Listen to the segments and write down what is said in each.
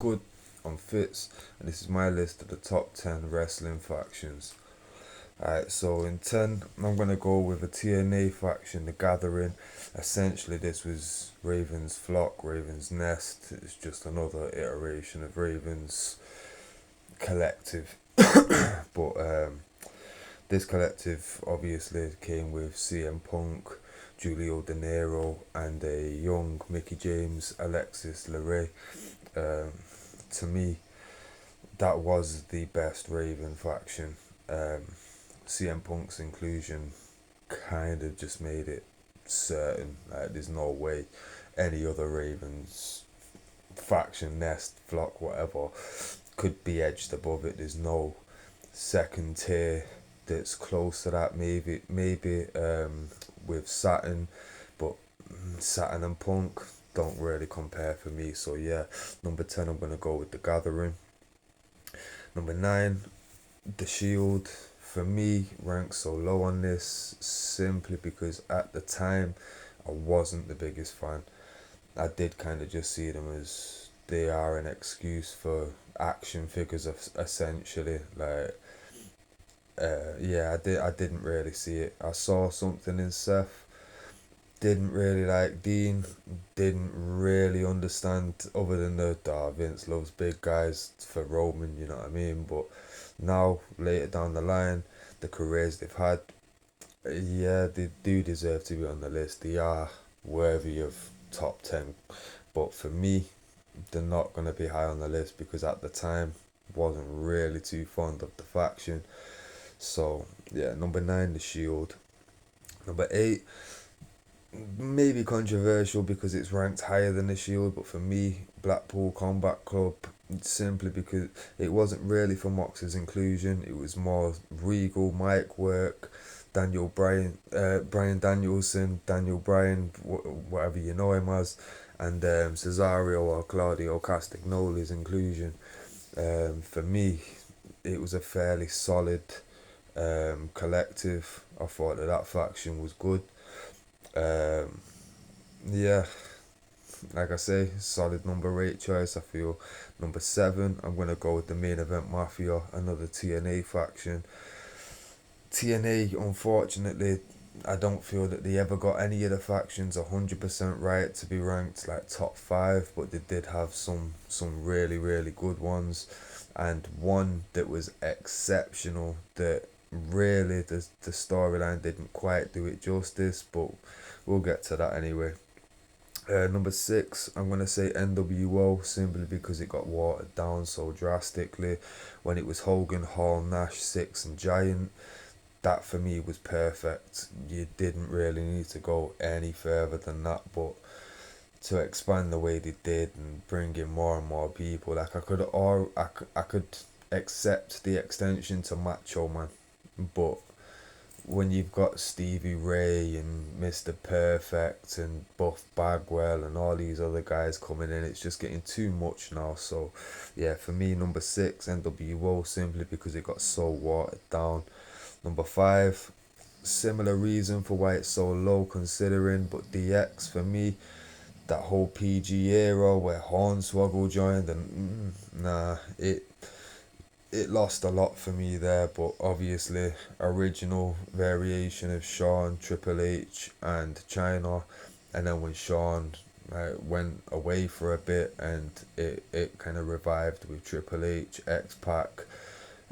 Good, I'm Fitz, and this is my list of the top 10 wrestling factions. Alright, so in 10, I'm going to go with a TNA faction, The Gathering. Essentially, this was Raven's Flock, Raven's Nest. It's just another iteration of Raven's collective. But this collective obviously came with CM Punk, Julio De Niro, and a young Mickey James, Alexis LeRae. Um, to me, that was the best Raven faction. Um, CM Punk's inclusion kind of just made it certain like there's no way any other Ravens faction, nest, flock, whatever, could be edged above it. There's no second tier that's close to that. Maybe with Saturn, but Saturn and Punk don't really compare for me. So yeah, number 10, I'm gonna go with The Gathering. Number 9, The Shield. For me, ranks so low on this simply because at the time I wasn't the biggest fan. I did kind of just see them as they are an excuse for action figures, essentially. Yeah, I didn't really see it. I saw something in Seth. Didn't really like Dean. Didn't really understand other than the Vince loves big guys for Roman. You know what I mean? But now later down the line, the careers they've had, yeah, they do deserve to be on the list. They are worthy of top 10. But for me, they're not going to be high on the list because at the time, wasn't really too fond of the faction. So, yeah, number 9, The Shield. Number 8, maybe controversial because it's ranked higher than The Shield, but for me, Blackpool Combat Club, simply because it wasn't really for Mox's inclusion. It was more Regal, Mike Work, Brian Danielson, Daniel Bryan, whatever you know him as, and Cesario or Claudio Castagnoli's inclusion. For me, it was a fairly solid collective. I thought that faction was good. Um, yeah, like I say, solid number 8 choice. I feel number 7, I'm gonna go with the Main Event Mafia, another TNA faction. TNA, unfortunately, I don't feel that they ever got any of the factions 100% right to be ranked like top 5, but they did have some really good ones, and one that was exceptional that really the storyline didn't quite do it justice, but we'll get to that anyway. Number 6, I'm gonna say NWO simply because it got watered down so drastically when it was Hogan, Hall, Nash, Six, and Giant. That for me was perfect. You didn't really need to go any further than that, but to expand the way they did and bring in more and more people, like I could accept the extension to Macho Man, but when you've got Stevie Ray and Mr. Perfect and Buff Bagwell and all these other guys coming in, it's just getting too much now. So, yeah, for me, number 6, NWO, simply because it got so watered down. Number 5, similar reason for why it's so low considering, but DX for me, that whole PG era where Hornswoggle joined, and nah, it lost a lot for me there, but obviously original variation of Shawn, Triple H, and Chyna, and then when Shawn went away for a bit, and it kind of revived with Triple H, X Pac,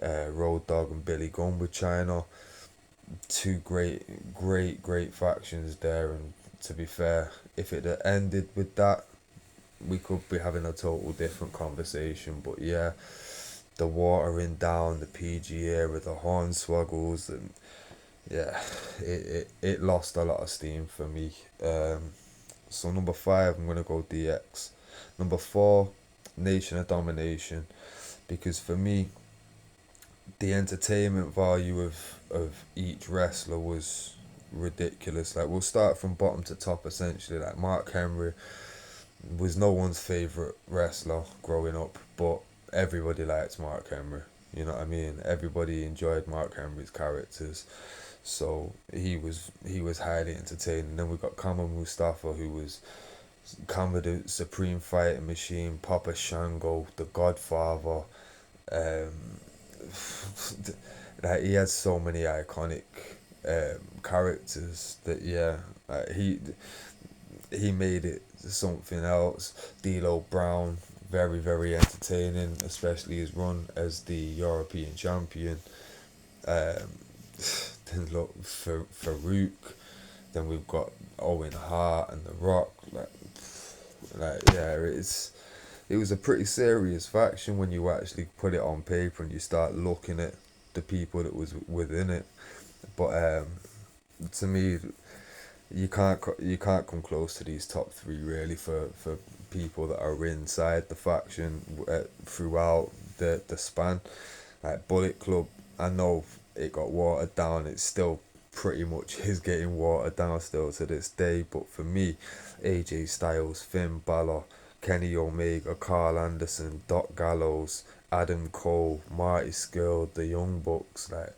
Road Dogg, and Billy Gunn with Chyna. Two great factions there, and to be fair, if it had ended with that, we could be having a total different conversation. But yeah, the watering down, the PG era, the Hornswoggles, and yeah, it lost a lot of steam for me. So number 5, I'm gonna go DX. Number 4, Nation of Domination, because for me, the entertainment value of each wrestler was ridiculous. Like we'll start from bottom to top essentially. Like Mark Henry was no one's favorite wrestler growing up, but everybody liked Mark Henry. You know what I mean? Everybody enjoyed Mark Henry's characters, so he was highly entertaining. Then we got Kamal Mustafa, who was Kama the Supreme Fighting Machine, Papa Shango, The Godfather. Um, like he had so many iconic characters that he made it something else. D'Lo Brown, very very entertaining, especially his run as the European champion. Um, then look for Farouk. Then we've got Owen Hart and The Rock. It was a pretty serious faction when you actually put it on paper and you start looking at the people that was within it. But to me, you can't come close to these top three really for people that are inside the faction throughout the span. Like Bullet Club, I know it got watered down. It still pretty much is getting watered down still to this day. But for me, AJ Styles, Finn Balor, Kenny Omega, Carl Anderson, Doc Gallows, Adam Cole, Marty Skrull, the Young Bucks, like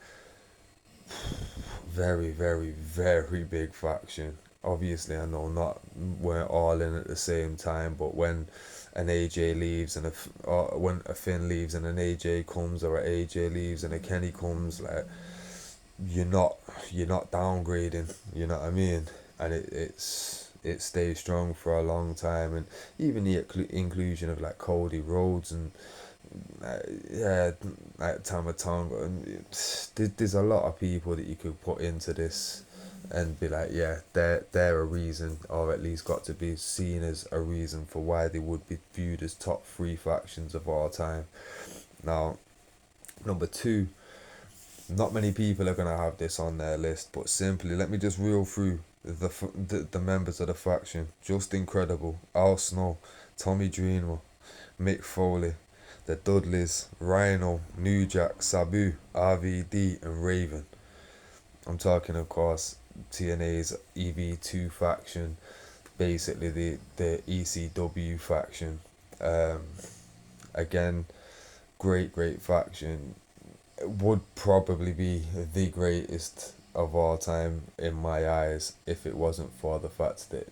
very, very, very big faction. Obviously, I know not we're all in at the same time, but when an AJ leaves and or when a Finn leaves and an AJ comes, or a AJ leaves and a Kenny comes, like you're not you're not downgrading. You know what I mean? And it stays strong for a long time, and even the inclusion of like Cody Rhodes and uh, yeah, like Tamatonga, and there's a lot of people that you could put into this and be like, yeah, they're a reason, or at least got to be seen as a reason for why they would be viewed as top three factions of all time. Now, number two, not many people are gonna have this on their list, but simply let me just reel through the members of the faction. Just incredible. Al Snow, Tommy Dreamer, Mick Foley, the Dudleys, Rhino, New Jack, Sabu, RVD, and Raven. I'm talking, of course, TNA's EV2 faction, basically the ECW faction. Um, Again, great faction. Would probably be the greatest of all time in my eyes if it wasn't for the fact that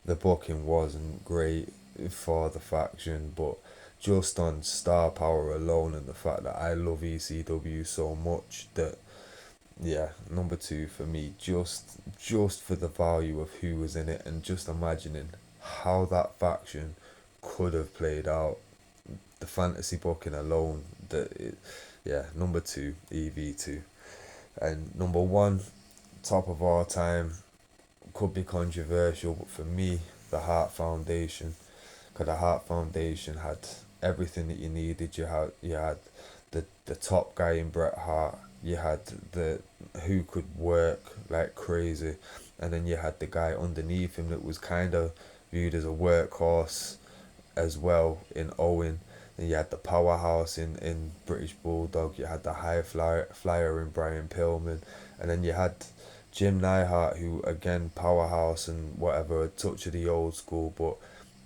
the booking wasn't great for the faction, but just on star power alone and the fact that I love ECW so much that yeah, number two for me, just for the value of who was in it and just imagining how that faction could have played out. The fantasy booking alone, yeah, number two, EV2. And number one, top of all time, could be controversial, but for me, the Heart Foundation. Because the Heart Foundation had everything that you needed. You had the top guy in Bret Hart. You had the who could work like crazy, and then you had the guy underneath him that was kind of viewed as a workhorse as well in Owen. Then you had the powerhouse in British Bulldog. You had the flyer in Brian Pillman, and then you had Jim Neihart, who again powerhouse and whatever, a touch of the old school, but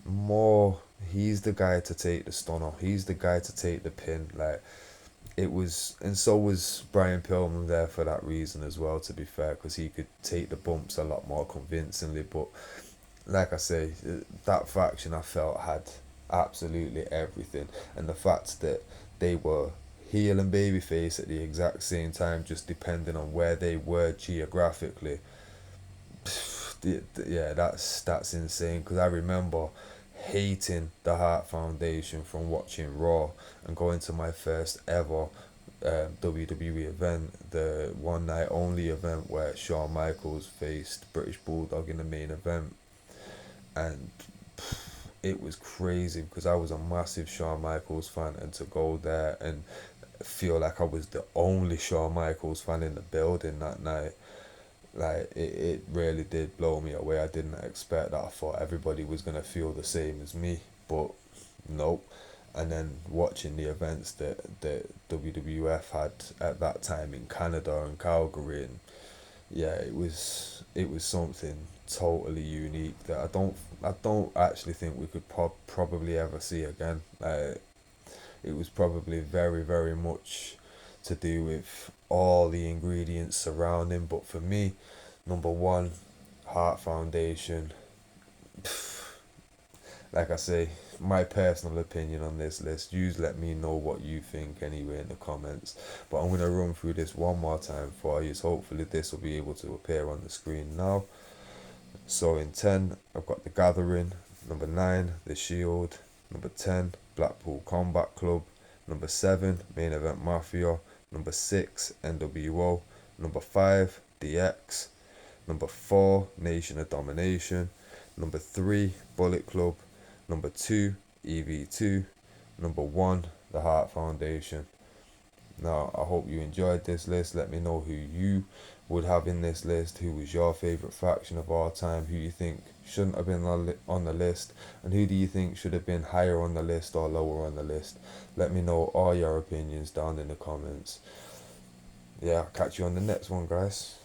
more he's the guy to take the stunner. He's the guy to take the pin. Like it was, and so was Brian Pillman there for that reason as well. To be fair, because he could take the bumps a lot more convincingly. But like I say, that faction I felt had absolutely everything, and the fact that they were heel and babyface at the exact same time, just depending on where they were geographically. Yeah, that's insane. Because I remember hating the Heart Foundation from watching Raw and going to my first ever WWE event, the one night only event where Shawn Michaels faced British Bulldog in the main event, and it was crazy because I was a massive Shawn Michaels fan, and to go there and feel like I was the only Shawn Michaels fan in the building that night, like it really did blow me away. I didn't expect that. I thought everybody was gonna feel the same as me, but nope. And then watching the events that WWF had at that time in Canada and Calgary, and yeah, it was something totally unique that I don't actually think we could probably ever see again. It was probably very very much to do with all the ingredients surrounding, but for me, number one, Heart Foundation. like I say, my personal opinion on this list. You let me know what you think anyway in the comments. But I'm gonna run through this one more time for you. So hopefully this will be able to appear on the screen now. So in 10, I've got The Gathering. Number 9, The Shield. Number 10, Blackpool Combat Club. Number 7, Main Event Mafia. Number 6, NWO. Number 5, DX. Number 4, Nation of Domination. Number 3, Bullet Club. Number 2, EV2. Number 1, The Heart Foundation. Now, I hope you enjoyed this list. Let me know who you would have in this list. Who was your favourite faction of all time? Who you think shouldn't have been on the list? And who do you think should have been higher on the list or lower on the list? Let me know all your opinions down in the comments. Yeah, I'll catch you on the next one, guys.